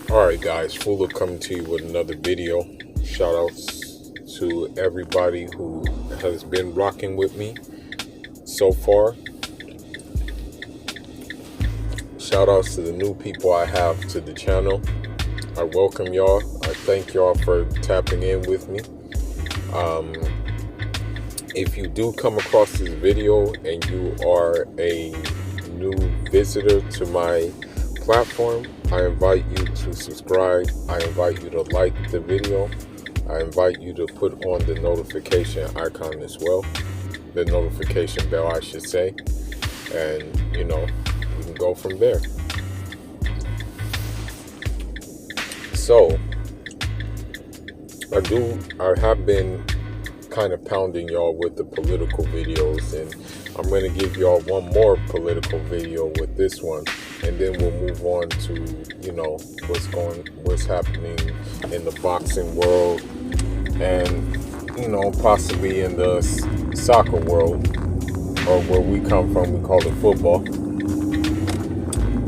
Alright guys, Fuller coming to you with another video. Shout outs to everybody who has been rocking with me so far. Shout outs to the new people I have to the channel. I welcome y'all. I thank y'all for tapping in with me. If you do come across this video and you are a new visitor to my platform, I invite you to subscribe. I invite you to like the video. I invite you to put on the notification icon as well, the notification bell I should say, and we can go from there. So I have been kind of pounding y'all with the political videos, and I'm going to give y'all one more political video with this one, and then we'll move on to what's happening in the boxing world, and possibly in the soccer world, or where we come from we call it football.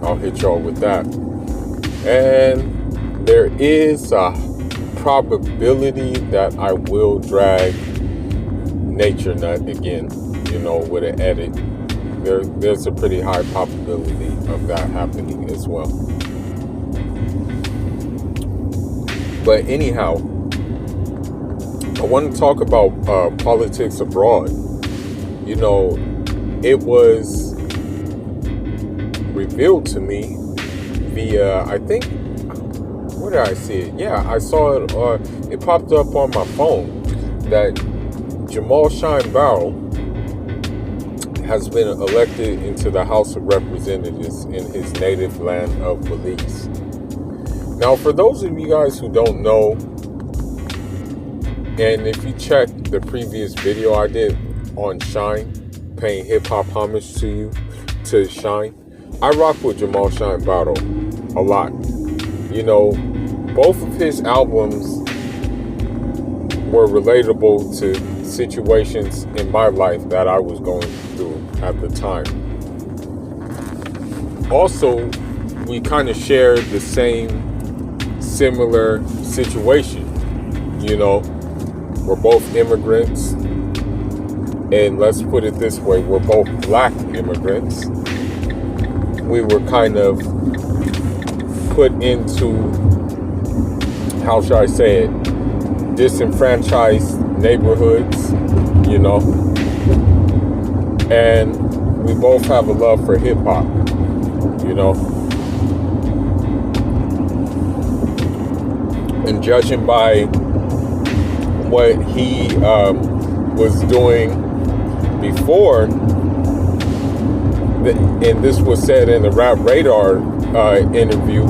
I'll hit y'all with that. And there is a probability that I will drag Nature Nut again, with an edit. There's a pretty high probability of that happening as well. But anyhow, I want to talk about politics abroad. It was revealed to me via, I think, where did I see it? Yeah, I saw it. It popped up on my phone that Shyne has been elected into the House of Representatives in his native land of Belize. Now, for those of you guys who don't know, and if you check the previous video I did on Shyne, paying hip-hop homage to Shyne, I rock with Shyne a lot. Both of his albums were relatable to situations in my life that I was going through at the time. Also, we kind of shared the similar situation. We're both immigrants, and let's put it this way, we're both black immigrants. We were kind of put into, how should I say it, disenfranchised neighborhoods, and we both have a love for hip hop, and judging by what he was doing before, and this was said in the Rap Radar interview,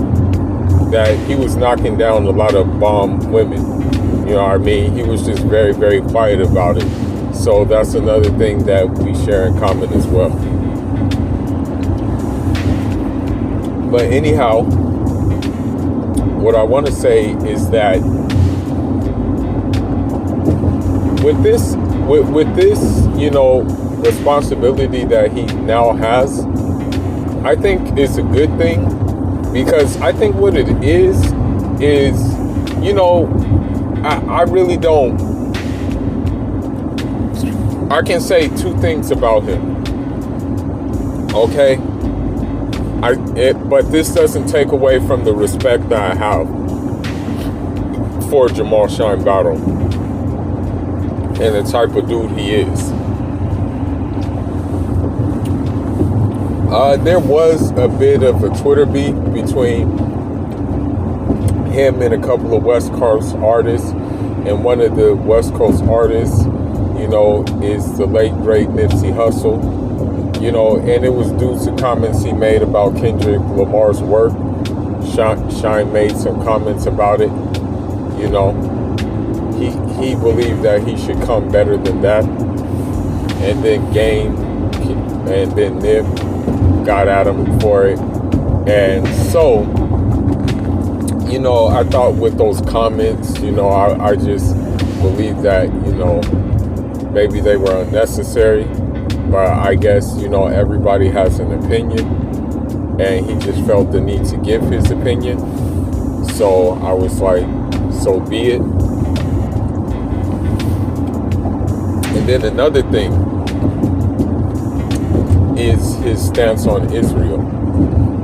that he was knocking down a lot of bomb women. He was just very, very quiet about it. So that's another thing that we share in common as well. But anyhow, what I want to say is that with this, responsibility that he now has, I think it's a good thing, because I think what it is I really don't. I can say two things about him. Okay? But this doesn't take away from the respect that I have for Shyne and the type of dude he is. There was a bit of a Twitter beef between him and a couple of West Coast artists, and one of the West Coast artists, is the late great Nipsey Hussle, and it was due to comments he made about Kendrick Lamar's work. Shyne made some comments about it. He believed that he should come better than that, and then Game and then Nip got at him for it, and so I thought with those comments, I just believe that, maybe they were unnecessary, but I guess, everybody has an opinion, and he just felt the need to give his opinion. So I was like, so be it. And then another thing is his stance on Israel.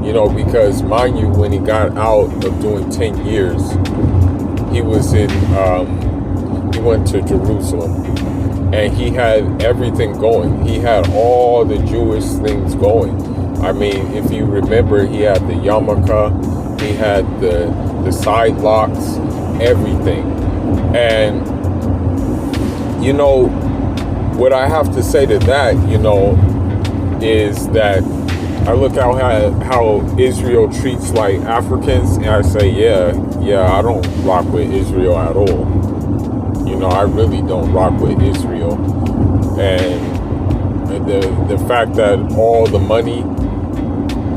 You know, because mind you, when he got out of doing 10 years, he was he went to Jerusalem, and he had everything going. He had all the Jewish things going. I mean, if you remember, he had the yarmulke, he had the side locks, everything. And, you know, what I have to say to that, you know, is that I look at how Israel treats like Africans, and I say, yeah, I don't rock with Israel at all. You know, I really don't rock with Israel. And the fact that all the money,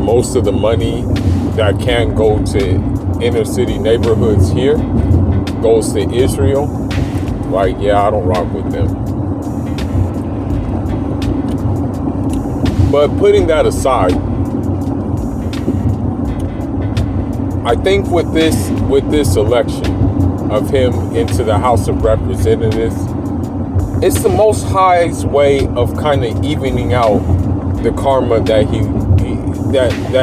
most of the money that can go to inner city neighborhoods here goes to Israel, like, yeah, I don't rock with them. But putting that aside, I think with this election of him into the House of Representatives, it's the Most High's way of kind of evening out the karma that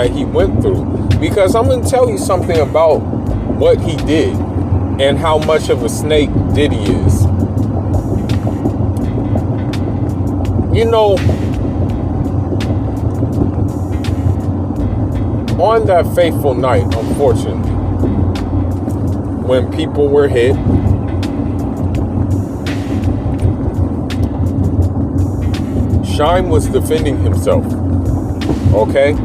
he went through. Because I'm going to tell you something about what he did and how much of a snake Diddy is. You know, on that fateful night, unfortunately, when people were hit, Shyne was defending himself, okay?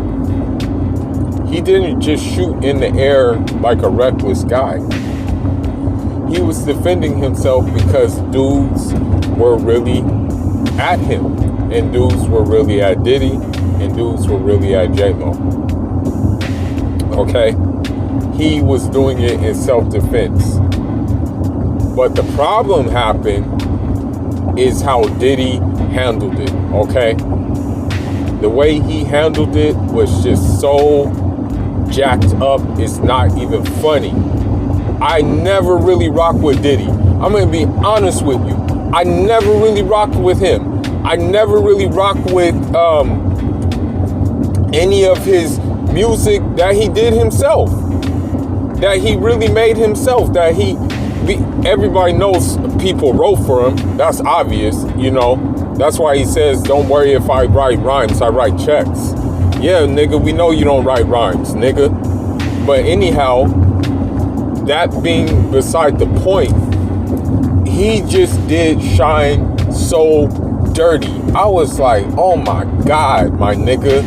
He didn't just shoot in the air like a reckless guy. He was defending himself because dudes were really at him, and dudes were really at Diddy, and dudes were really at J-Lo. Okay, he was doing it in self-defense. But the problem happened is how Diddy handled it, okay? The way he handled it was just so jacked up, it's not even funny. I never really rocked with Diddy. I'm gonna be honest with you. I never really rocked with him. I never really rocked with any of his music that he did himself, that he really made himself, that everybody knows people wrote for him. That's obvious, you know. That's why he says, don't worry if I write rhymes, I write checks. Yeah, nigga, we know you don't write rhymes, nigga. But anyhow, that being beside the point, he just did Shyne so dirty. I was like, oh my God, my nigga.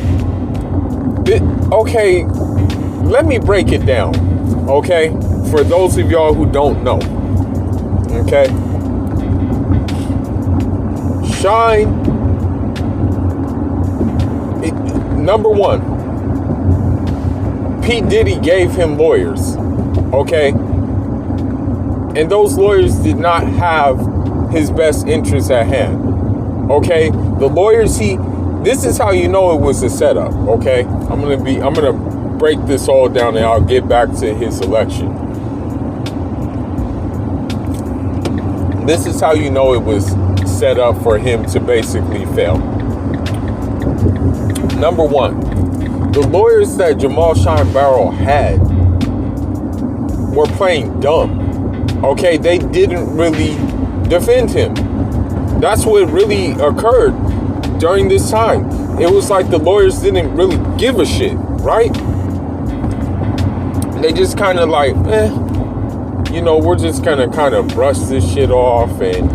Okay, let me break it down, okay? For those of y'all who don't know, okay? Shyne, number one, P. Diddy gave him lawyers, okay? And those lawyers did not have his best interests at hand, okay? The lawyers this is how you know it was a setup, okay? I'm gonna break this all down, and I'll get back to his election. This is how you know it was set up for him to basically fail. Number one, the lawyers that Jamal Shyne Barrow had were playing dumb, okay? They didn't really defend him. That's what really occurred during this time. It was like the lawyers didn't really give a shit, right? They just kind of like, you know, we're just gonna kind of brush this shit off, and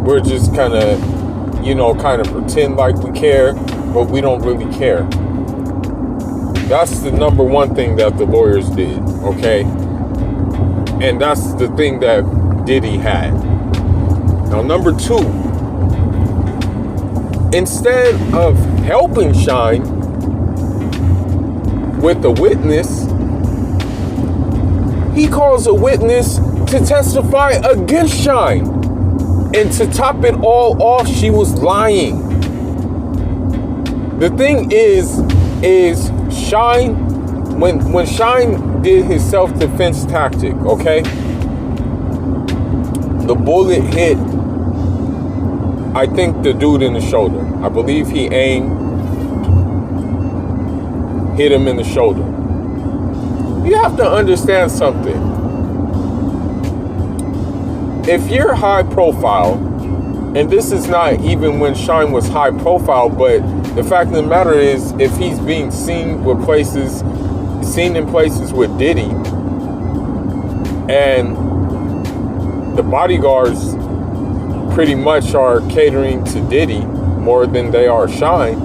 we're just kind of, you know, kind of pretend like we care, but we don't really care. That's the number one thing that the lawyers did, okay? And that's the thing that Diddy had. Now, number two, instead of helping Shyne with a witness, he calls a witness to testify against Shyne. And to top it all off, she was lying. The thing is Shyne when Shyne did his self-defense tactic, okay, the bullet hit, I think, the dude in the shoulder. I believe he aimed, hit him in the shoulder. You have to understand something. If you're high profile, and this is not even when Shyne was high profile, but the fact of the matter is, if he's being seen in places with Diddy, and the bodyguards pretty much are catering to Diddy more than they are Shyne,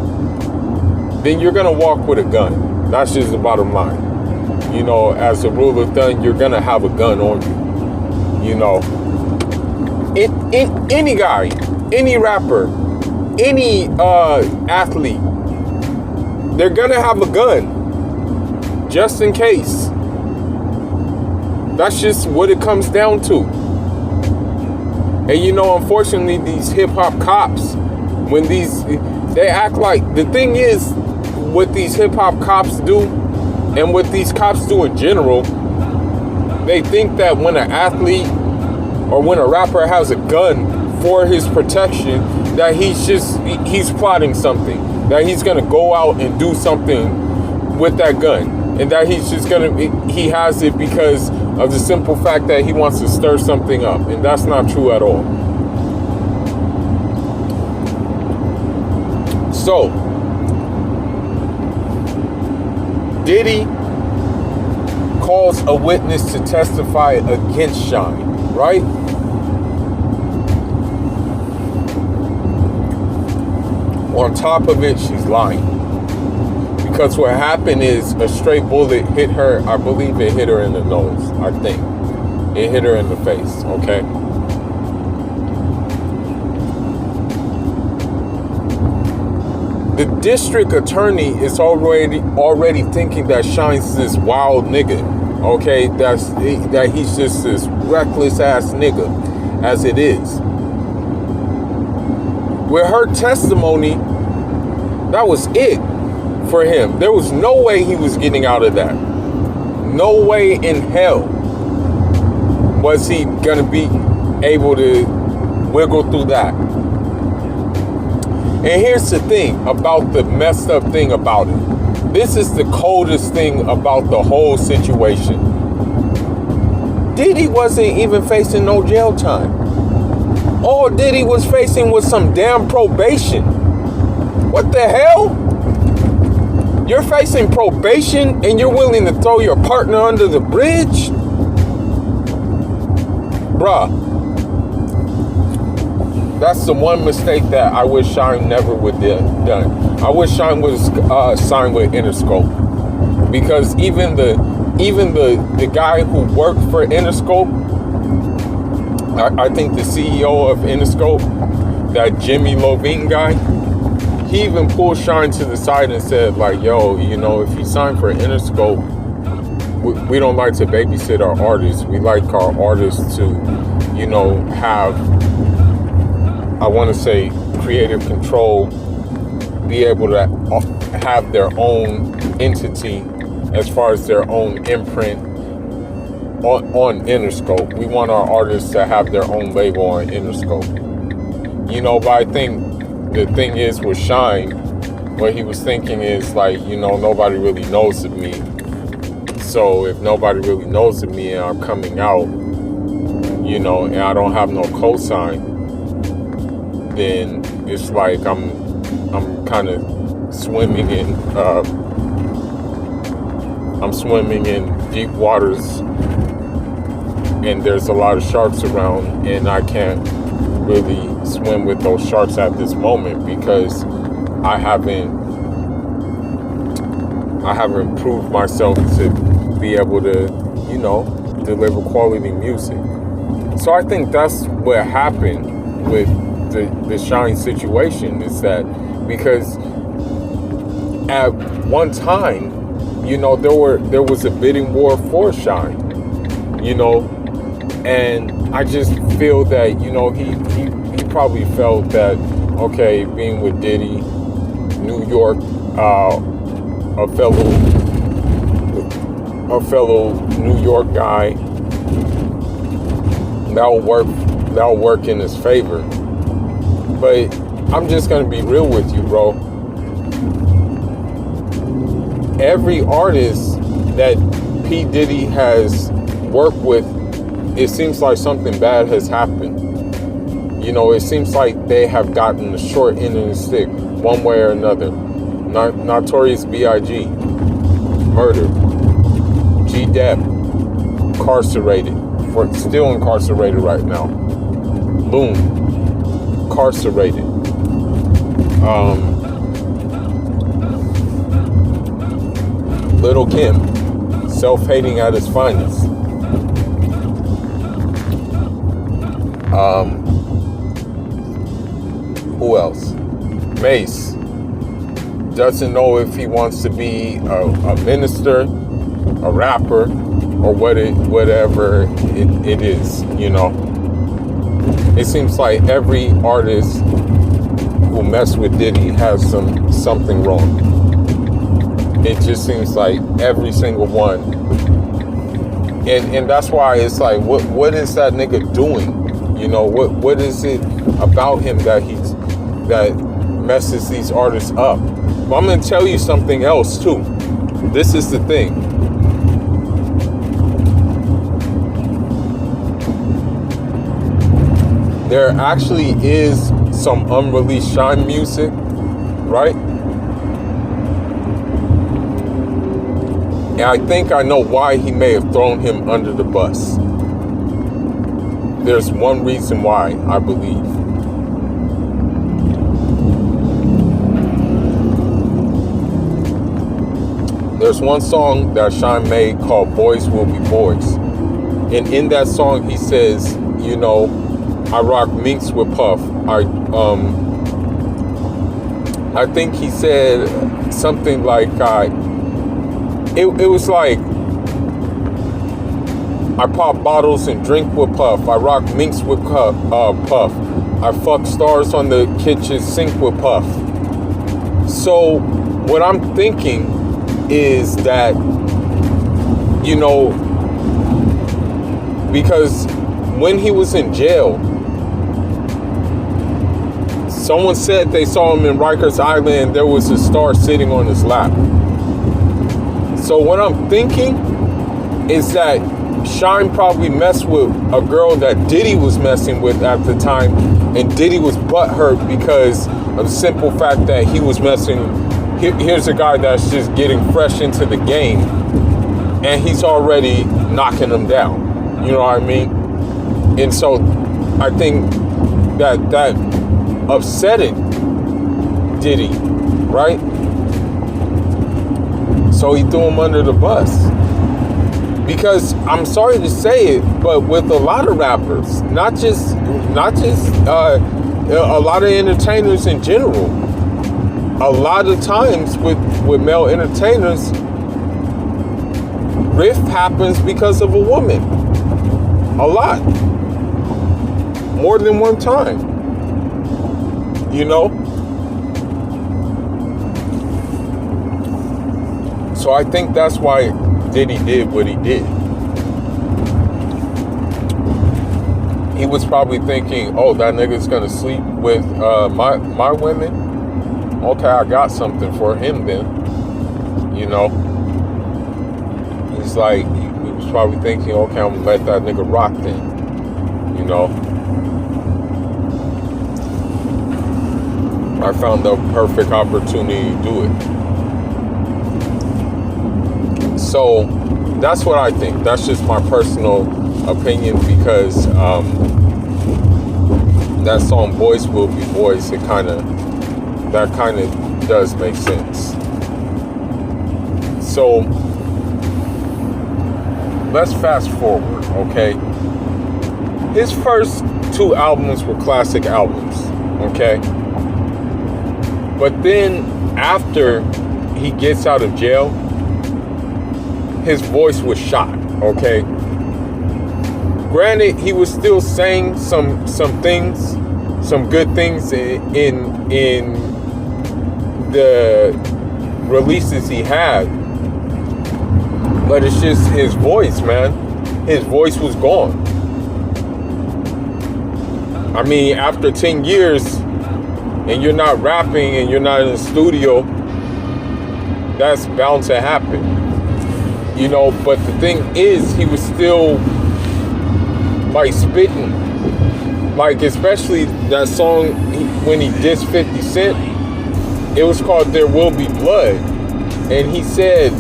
then you're gonna walk with a gun. That's just the bottom line. You know, as a rule of thumb, you're gonna have a gun on you. You know, any guy, any rapper, any athlete, they're gonna have a gun just in case. That's just what it comes down to. And you know, unfortunately, these hip-hop cops, when they act like, the thing is, what these hip-hop cops do, and what these cops do in general, they think that when an athlete or when a rapper has a gun for his protection, that he's plotting something, that he's gonna go out and do something with that gun, and that he has it because of the simple fact that he wants to stir something up. And that's not true at all. So Diddy calls a witness to testify against Shyne, right? On top of it, she's lying. Because what happened is a stray bullet hit her. I believe it hit her in the nose. I think it hit her in the face. Okay. The district attorney is already thinking that Shyne's this wild nigga. Okay, that he's just this reckless ass nigga, as it is. With her testimony, that was it. For him, there was no way he was getting out of that. No way in hell was he gonna be able to wiggle through that. And here's the thing about the messed up thing about it. This is the coldest thing about the whole situation. Diddy wasn't even facing no jail time. All Diddy was facing was some damn probation. What the hell? You're facing probation and you're willing to throw your partner under the bridge? Bruh. That's the one mistake that I wish Shyne never would have done. I wish Shyne was signed with Interscope. Because even the guy who worked for Interscope, I think the CEO of Interscope, that Jimmy Lovine guy, he even pulled Shyne to the side and said, like, yo, you know, if you sign for Interscope, we don't like to babysit our artists. We like our artists to, you know, have, I want to say, creative control, be able to have their own entity as far as their own imprint on Interscope. We want our artists to have their own label on Interscope. You know, but I think the thing is with Shyne, what he was thinking is like, you know, nobody really knows of me. So if nobody really knows of me and I'm coming out, you know, and I don't have no cosign, then it's like I'm kind of swimming in deep waters, and there's a lot of sharks around, and I can't really swim with those sharks at this moment because I haven't proved myself to be able to, you know, deliver quality music. So I think that's what happened with the Shyne situation, is that because at one time, you know, there was a bidding war for Shyne, you know, and I just feel that, you know, he probably felt that, okay, being with Diddy, New York, a fellow a fellow New York guy, that'll work in his favor. But I'm just gonna be real with you, bro. Every artist that P. Diddy has worked with, it seems like something bad has happened. You know, it seems like they have gotten the short end of the stick one way or another. Notorious B.I.G. murdered. G-Dep incarcerated. Still incarcerated right now. Loon incarcerated. Little Kim, self-hating at his finest. Who else? Mace doesn't know if he wants to be a minister, a rapper, or whatever it is, you know. It seems like every artist who mess with Diddy has something wrong. It just seems like every single one. And that's why it's like, what is that nigga doing? You know, what is it about him that messes these artists up? But I'm gonna tell you something else too. This is the thing. There actually is some unreleased Shyne music, right? And I think I know why he may have thrown him under the bus. There's one reason why, I believe. There's one song that Shyne made called Boys Will Be Boys. And in that song, he says, you know, I rock minks with Puff. I think he said something like, it was like, I pop bottles and drink with Puff. I rock minks with Puff. I fuck stars on the kitchen sink with Puff. So what I'm thinking is that, you know, because when he was in jail, someone said they saw him in Rikers Island. There was a star sitting on his lap. So what I'm thinking is that Shyne probably messed with a girl that Diddy was messing with at the time, and Diddy was butthurt because of the simple fact that he was messing. Here's a guy that's just getting fresh into the game, and he's already knocking him down. You know what I mean? And so I think that upsetted Diddy, right? So he threw him under the bus. Because I'm sorry to say it, but with a lot of rappers, not just a lot of entertainers in general, a lot of times with male entertainers, rift happens because of a woman. A lot. More than one time. You know? So I think that's why Diddy did what he did. He was probably thinking, oh, that nigga's gonna sleep with my women. Okay, I got something for him then. You know? He's like, he was probably thinking, okay, I'm gonna let that nigga rock then. You know? I found the perfect opportunity to do it. So that's what I think. That's just my personal opinion, because that song "Boys Will Be Boys," that kind of does make sense. So let's fast forward, okay? His first two albums were classic albums, okay? But then after he gets out of jail, his voice was shot, okay? Granted, he was still saying some things, some good things in the releases he had. But it's just his voice, man. His voice was gone. I mean, after 10 years and you're not rapping and you're not in the studio, that's bound to happen. You know, but the thing is, he was still like spitting. Like, especially that song when he dissed 50 Cent, it was called There Will Be Blood. And he said,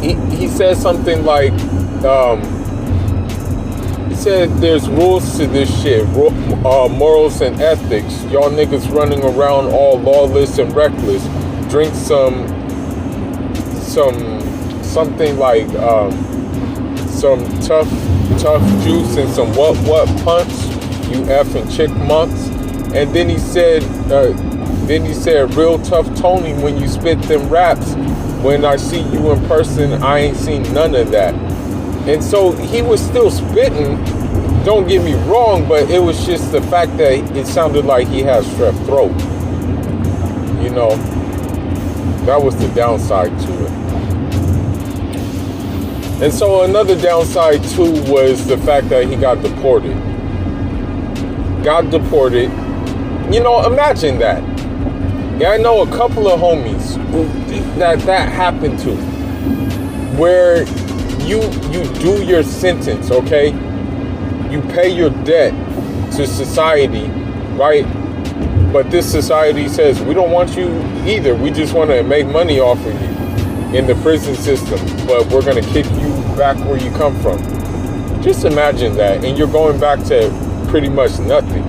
he said something like, he said there's rules to this shit, morals and ethics. Y'all niggas running around all lawless and reckless. Drink something like some tough juice and some what punch, you effing chick months. And then he said real tough Tony when you spit them raps. When I see you in person, I ain't seen none of that. And so he was still spitting, don't get me wrong, but it was just the fact that it sounded like he had strep throat. You know, that was the downside to it. And so another downside too was the fact that he got deported. You know, imagine that. Yeah, I know a couple of homies that happened to, where you do your sentence, okay? You pay your debt to society, right? But this society says, we don't want you either. We just want to make money off of you in the prison system, but we're going to kick you back where you come from. Just imagine that, and you're going back to pretty much nothing.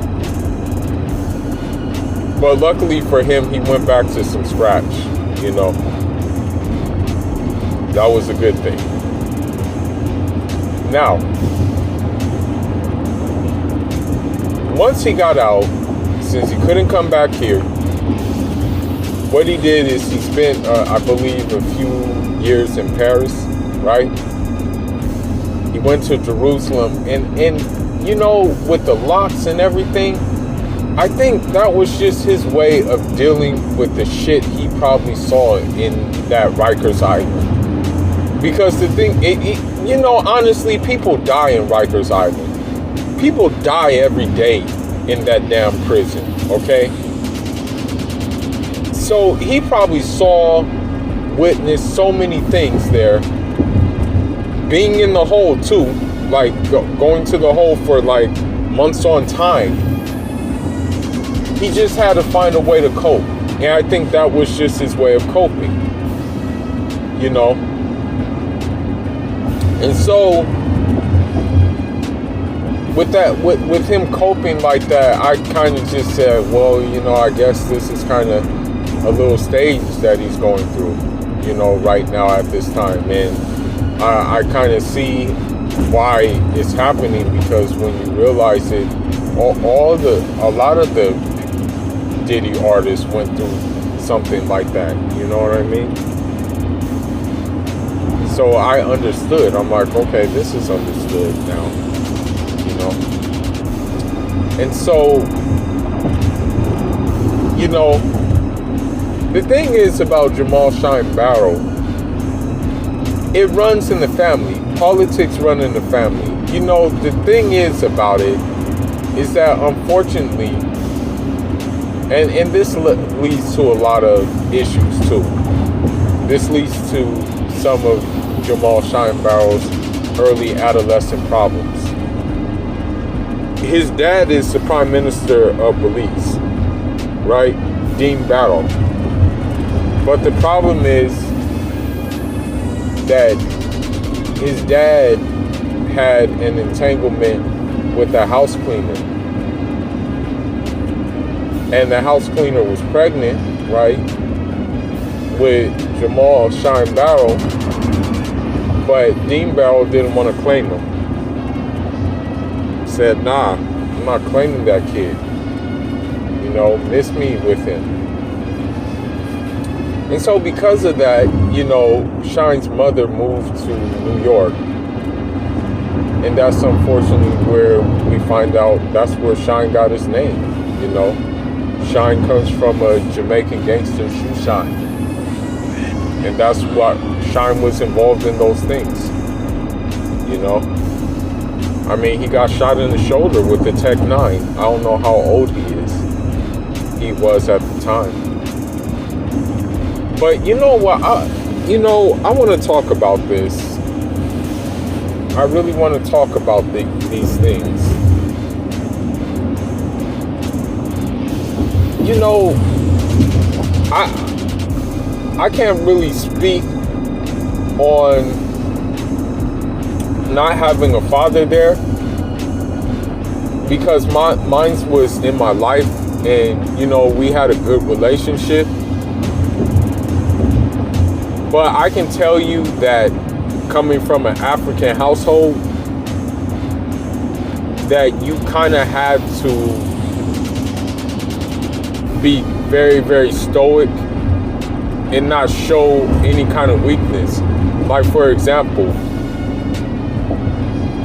But luckily for him, he went back to some scratch, you know. That was a good thing. Now, once he got out, since he couldn't come back here, what he did is he spent, I believe, a few years in Paris, right? He went to Jerusalem, and you know, with the locks and everything, I think that was just his way of dealing with the shit he probably saw in that Rikers Island. Because the thing, you know, honestly, people die in Rikers Island. People die every day in that damn prison, okay? So he probably witnessed so many things there. Being in the hole too, like going to the hole for like months on time. He just had to find a way to cope. And I think that was just his way of coping. You know? And so, with him coping like that, I kind of just said, well, you know, I guess this is kind of a little stage that he's going through, you know, right now at this time. And I kind of see why it's happening, because when you realize it, a lot of the Diddy artists went through something like that, you know what I mean? So I understood. I'm like, okay, this is understood now, you know? And so, you know, the thing is about Jamal Shyne Barrow, it runs in the family. Politics run in the family. You know, the thing is about it is that, unfortunately, and this leads to a lot of issues too. This leads to some of Jamal Shyne Barrow's early adolescent problems. His dad is the Prime Minister of Belize, right? Dean Barrow. But the problem is that his dad had an entanglement with a house cleaner. And the house cleaner was pregnant, right, with Jamal Shyne Barrow, but Dean Barrow didn't want to claim him. Said, nah, I'm not claiming that kid. You know, miss me with him. And so because of that, you know, Shyne's mother moved to New York. And that's unfortunately where we find out that's where Shyne got his name, you know. Shyne comes from a Jamaican gangster, Shoe Shine. And that's what Shyne was involved in, those things. You know? I mean, he got shot in the shoulder with the Tech 9. I don't know how old he is. He was at the time. But you know what? I want to talk about this. I really want to talk about these things. You know, I can't really speak on not having a father there, because mine was in my life, and you know, we had a good relationship. But I can tell you that coming from an African household, that you kind of had to be very, very stoic and not show any kind of weakness. Like, for example,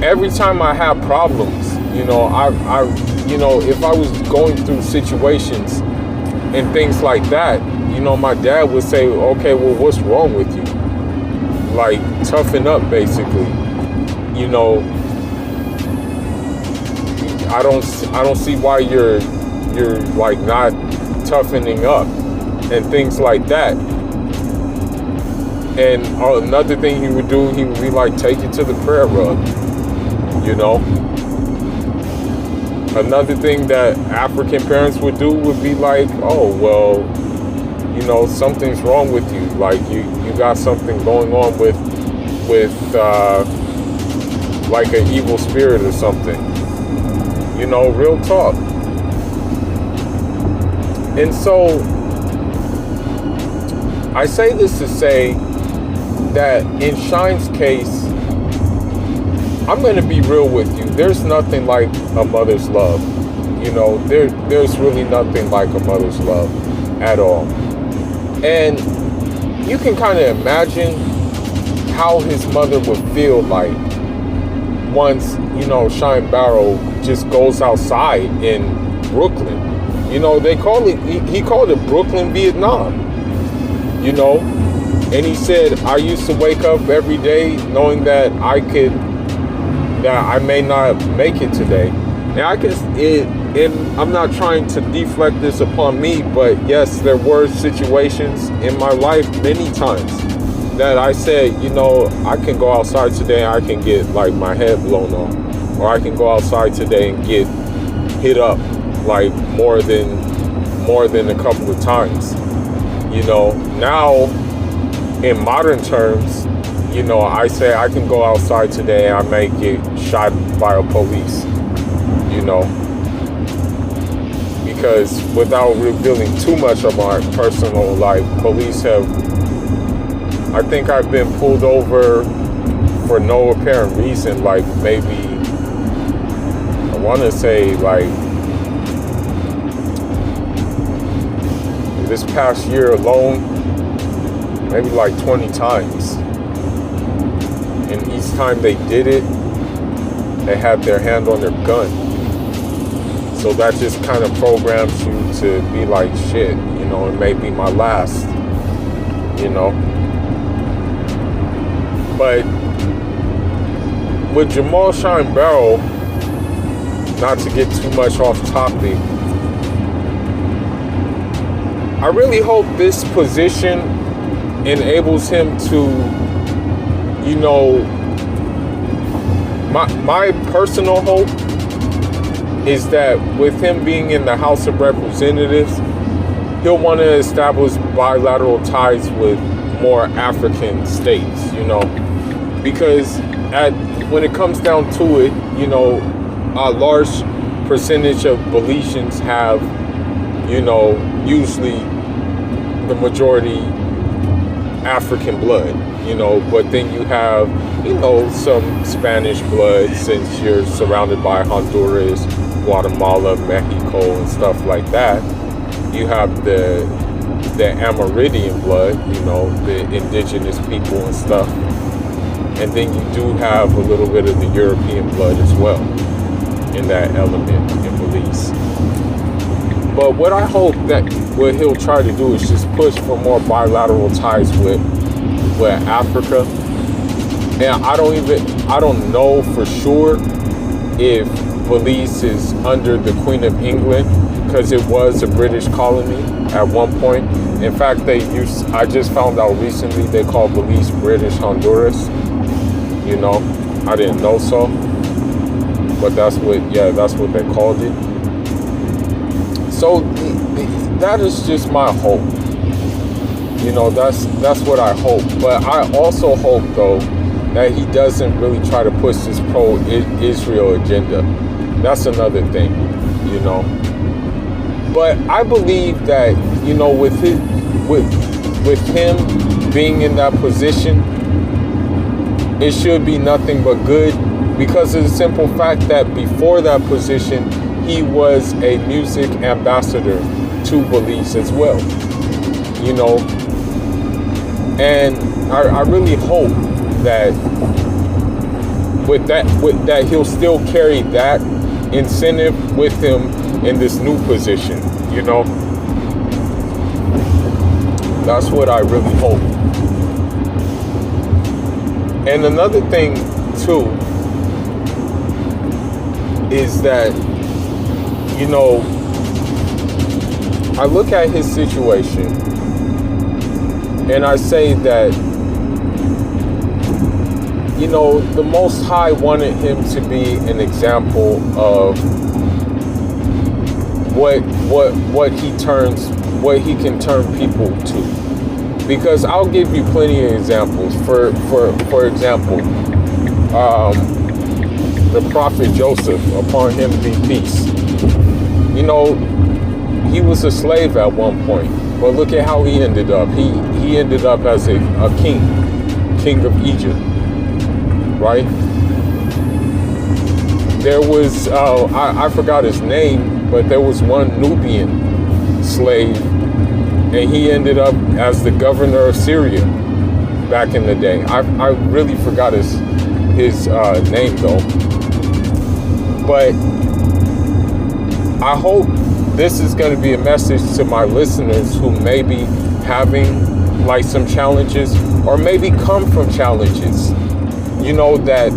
every time I had problems, you know, if I was going through situations and things like that, you know, my dad would say, okay, well, what's wrong with you? Like, toughen up, basically. You know, I don't see why you're like not toughening up and things like that. And another thing he would do, he would be like, take it to the prayer rug, you know. Another thing that African parents would do would be like, oh, well, you know, something's wrong with you. Like, you got something going on with like an evil spirit or something. You know, real talk. And so, I say this to say that in Shyne's case, I'm going to be real with you. There's nothing like a mother's love. You know, there's really nothing like a mother's love at all. And you can kind of imagine how his mother would feel like once, you know, Shyne Barrow just goes outside in Brooklyn. You know, he called it Brooklyn, Vietnam. You know, and he said, I used to wake up every day knowing that I may not make it today. And I'm not trying to deflect this upon me, but yes, there were situations in my life many times that I said, you know, I can go outside today and I can get like my head blown off, or I can go outside today and get hit up like more than a couple of times. You know, now in modern terms, you know, I say I can go outside today and I may get shot by a police, you know, because without revealing too much of my personal life, police I think I've been pulled over for no apparent reason, like maybe, I want to say like this past year alone, maybe like 20 times. And each time they did it, they had their hand on their gun. So that just kind of programs you to be like, shit, you know, it may be my last, you know. But with Jamal Shyne Barrow, not to get too much off topic, I really hope this position enables him to, you know, my personal hope is that with him being in the House of Representatives, he'll want to establish bilateral ties with more African states, you know, because when it comes down to it, you know, a large percentage of Belizeans have, you know, usually the majority African blood, you know, but then you have, you know, some Spanish blood since you're surrounded by Honduras, Guatemala, Mexico, and stuff like that. You have the Amerindian blood, you know, the indigenous people and stuff. And then you do have a little bit of the European blood as well in that element in Belize. But what I hope that what he'll try to do is just push for more bilateral ties with with Africa. And I don't know for sure if Belize is under the Queen of England, because it was a British colony at one point. In fact, I just found out recently they call Belize British Honduras. You know, I didn't know so, but that's what they called it. So that is just my hope. You know, that's what I hope. But I also hope, though, that he doesn't really try to push this pro-Israel agenda. That's another thing, you know. But I believe that, you know, with him being in that position, it should be nothing but good, because of the simple fact that before that position, he was a music ambassador to Belize as well, you know. And I really hope that with that he'll still carry that incentive with him in this new position, you know. That's what I really hope. And another thing too is that, you know, I look at his situation and I say that, you know, the Most High wanted him to be an example of what he can turn people to. Because I'll give you plenty of examples. For example, the prophet Joseph, upon him be peace. You know, he was a slave at one point, but look at how he ended up. He ended up as a king of Egypt, right? There was, I forgot his name, but there was one Nubian slave, and he ended up as the governor of Syria back in the day. I really forgot his name though. But I hope this is going to be a message to my listeners who may be having like some challenges, or maybe come from challenges. You know, that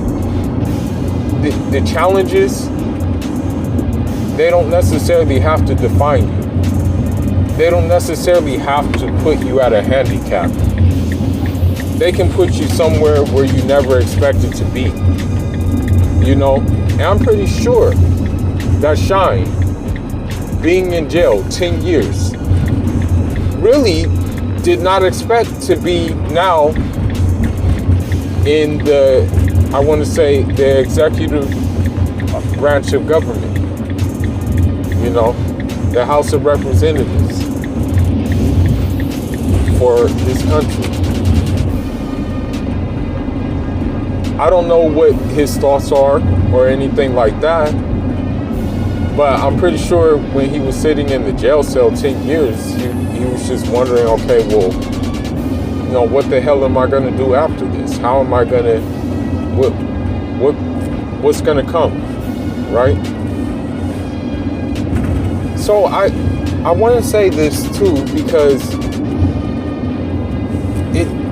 the challenges, they don't necessarily have to define you. They don't necessarily have to put you at a handicap. They can put you somewhere where you never expected to be. You know, and I'm pretty sure that Shyne, being in jail 10 years, really did not expect to be now in the, I want to say, the executive branch of government. You know, the House of Representatives for this country. I don't know what his thoughts are or anything like that, but I'm pretty sure when he was sitting in the jail cell 10 years, he was just wondering, okay, well, you know, what the hell am I going to do after this? How am I going to, what's going to come, right? So I want to say this too, because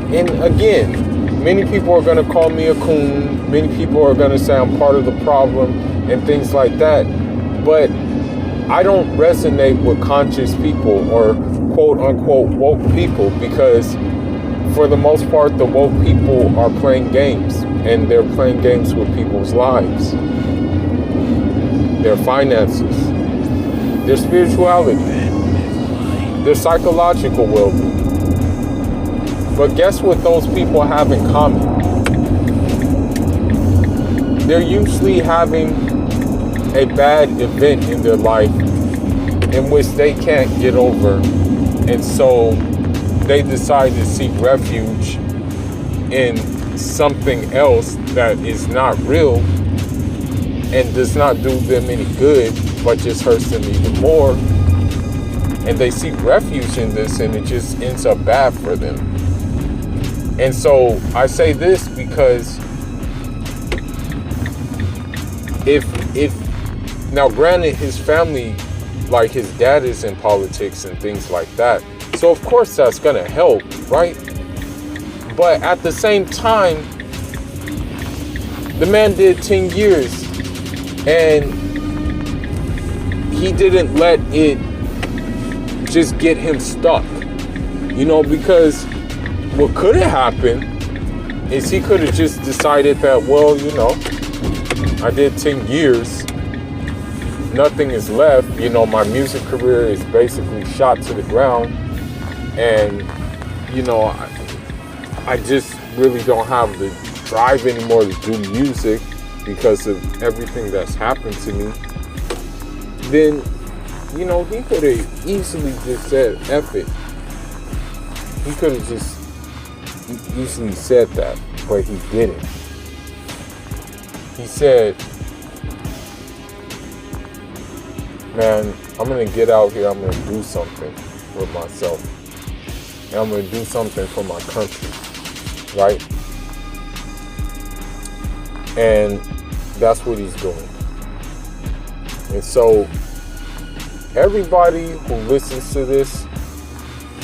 and again, many people are going to call me a coon. Many people are going to say I'm part of the problem and things like that. But I don't resonate with conscious people or quote unquote woke people, because for the most part, the woke people are playing games, and they're playing games with people's lives, their finances, their spirituality, their psychological well-being. But guess what those people have in common? They're usually having a bad event in their life in which they can't get over. And so they decide to seek refuge in something else that is not real and does not do them any good, but just hurts them even more. And they seek refuge in this, and it just ends up bad for them. And so I say this because if now granted, his family, like his dad is in politics and things like that, so of course that's gonna help, right? But at the same time, the man did 10 years and he didn't let it just get him stuck. Because what could have happened is he could have just decided that, well, I did 10 years. Nothing is left. My music career is basically shot to the ground. And, I just really don't have the drive anymore to do music because of everything that's happened to me. Then, he could have easily just said, F it. He could have just easily said that, but he didn't. He said, man, I'm going to get out here, I'm going to do something with myself. And I'm going to do something for my country, right? And that's what he's doing. And so, everybody who listens to this,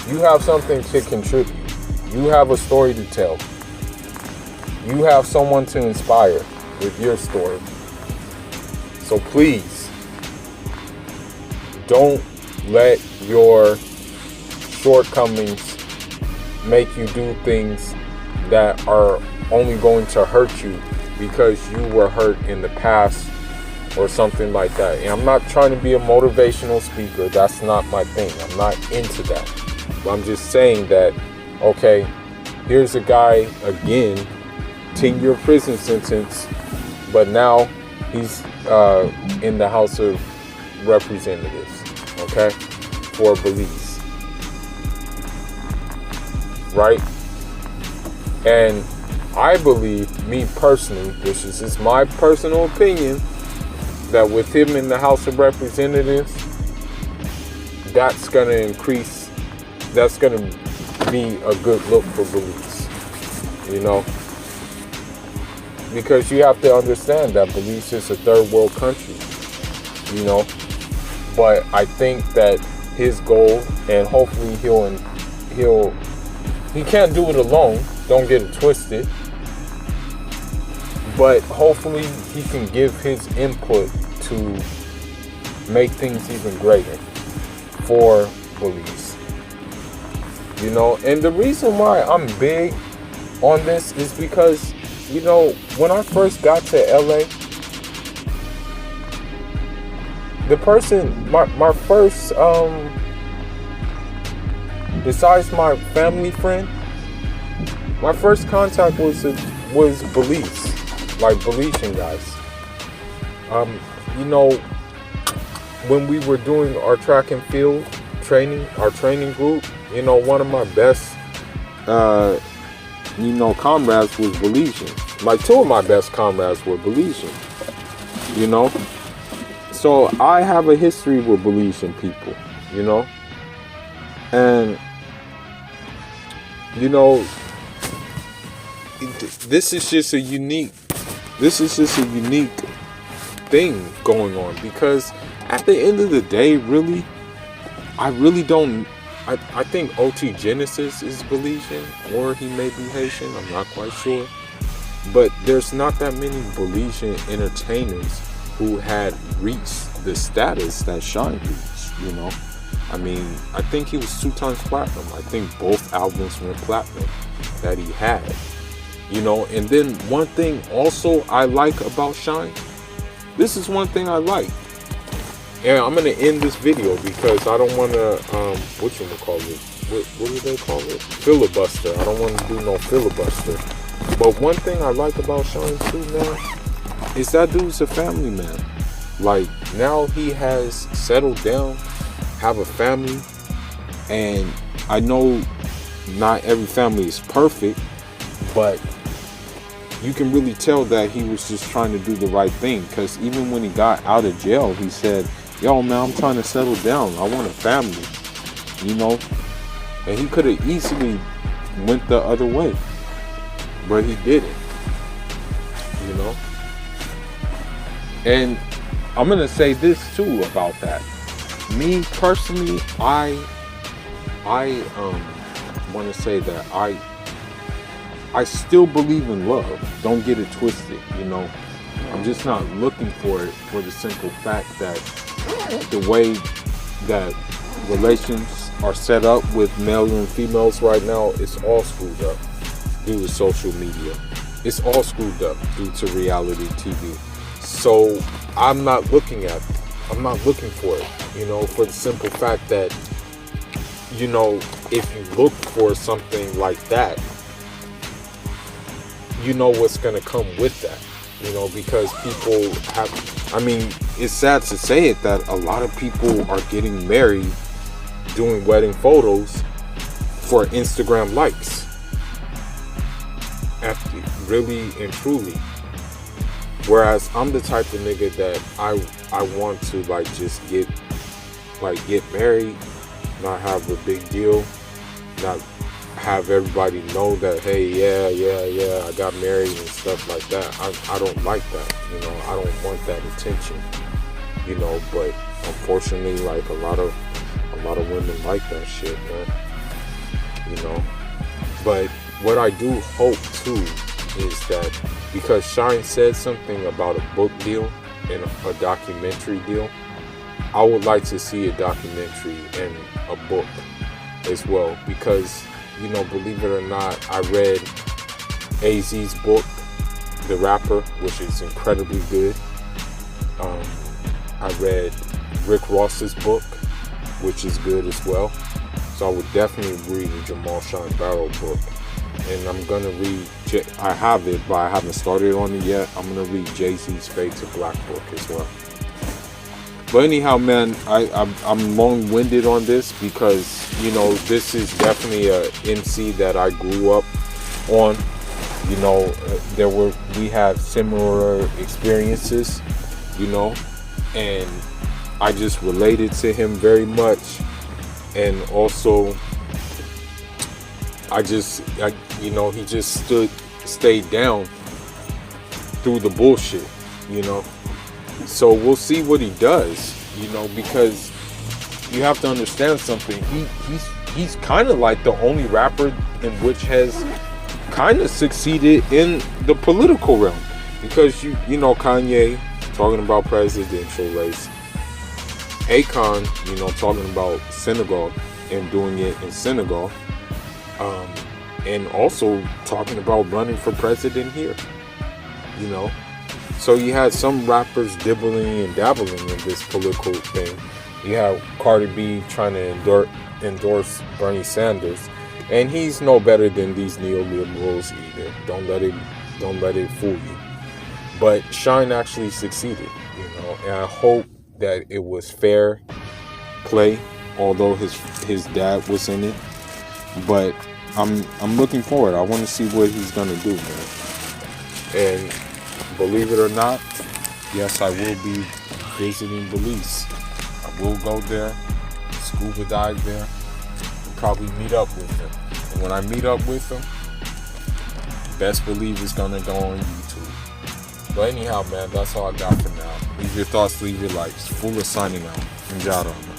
you have something to contribute. You have a story to tell. You have someone to inspire with your story. So please, don't let your shortcomings make you do things that are only going to hurt you because you were hurt in the past or something like that. And I'm not trying to be a motivational speaker. That's not my thing. I'm not into that. But I'm just saying that, okay, here's a guy, again, 10-year prison sentence, but now he's in the House of Representatives, okay, for Belize, right? And I believe, me personally, this is just my personal opinion, that with him in the House of Representatives, that's going to increase, that's going to be a good look for Belize, because you have to understand that Belize is a third world country, but I think that his goal, and hopefully he can't do it alone, don't get it twisted, but hopefully he can give his input to make things even greater for Belize. And the reason why I'm big on this is because, when I first got to LA, the person, my first, besides my family friend, my first contact was Belize, like Belizean guys. When we were doing our track and field training, our training group, one of my best, comrades was Belizean. Like, two of my best comrades were Belizean, So I have a history with Belizean people, And, this is just a unique thing going on, because at the end of the day, really, I think OT Genesis is Belizean, or he may be Haitian, I'm not quite sure. But there's not that many Belizean entertainers who had reached the status that Shyne reached, I mean, I think he was 2 times platinum. I think both albums went platinum that he had, And then one thing also I like about Shyne, this is one thing I like. And I'm going to end this video because I don't want to, what do they call it? Filibuster. I don't want to do no filibuster. But one thing I like about Shyne too, man, is that dude's a family man. Like, now he has settled down, have a family, and I know not every family is perfect, but you can really tell that he was just trying to do the right thing, because even when he got out of jail, he said, yo, man, I'm trying to settle down. I want a family, And he could have easily went the other way, but he didn't, And I'm going to say this too about that. Me personally, I want to say that I still believe in love. Don't get it twisted, you know. I'm just not looking for it for the simple fact that the way that relations are set up with male and females right now, it's all screwed up due to social media. It's all screwed up due to reality TV. So I'm not looking for it, you know, for the simple fact that, you know, if you look for something like that, you know what's going to come with that, you know, because people have, I mean, it's sad to say it that a lot of people are getting married, doing wedding photos for Instagram likes. Really and truly. Whereas I'm the type of nigga that I want to like just get married, not have a big deal, not have everybody know that, hey, yeah, I got married and stuff like that. I don't like that, you know. I don't want that attention, you know. But unfortunately, like a lot of women like that shit, man, you know. But what I do hope too is that, because Shyne said something about a book deal and a documentary deal, I would like to see a documentary and a book as well, because, you know, believe it or not, I read AZ's book, The Rapper, which is incredibly good. I read Rick Ross's book, which is good as well. So I would definitely read the Jamal Sean Barrow book. And I'm going to read, I have it, but I haven't started on it yet. I'm going to read Jay-Z's Fade to Black book as well. But anyhow, man, I'm long-winded on this because, you know, this is definitely a MC that I grew up on. You know, we had similar experiences, you know, and I just related to him very much. And also, you know, he just stayed down through the bullshit, you know. So we'll see what he does, you know, because you have to understand something. He's kind of like the only rapper in which has kind of succeeded in the political realm, because you know, Kanye talking about presidential race, Akon, you know, talking about Senegal and doing it in Senegal, and also talking about running for president here, you know. So you had some rappers dibbling and dabbling in this political thing. You have Cardi B trying to endorse Bernie Sanders, and he's no better than these neoliberals either. Don't let it fool you. But Shyne actually succeeded, you know, and I hope that it was fair play, although his dad was in it. But I'm looking forward. I want to see what he's gonna do, man. And believe it or not, yes, I will be visiting Belize. I will go there, scuba dive there, and probably meet up with him. And when I meet up with him, best believe it's gonna go on YouTube. But anyhow, man, that's all I got for now. Leave your thoughts, leave your likes. Fuller signing out. Njado, man.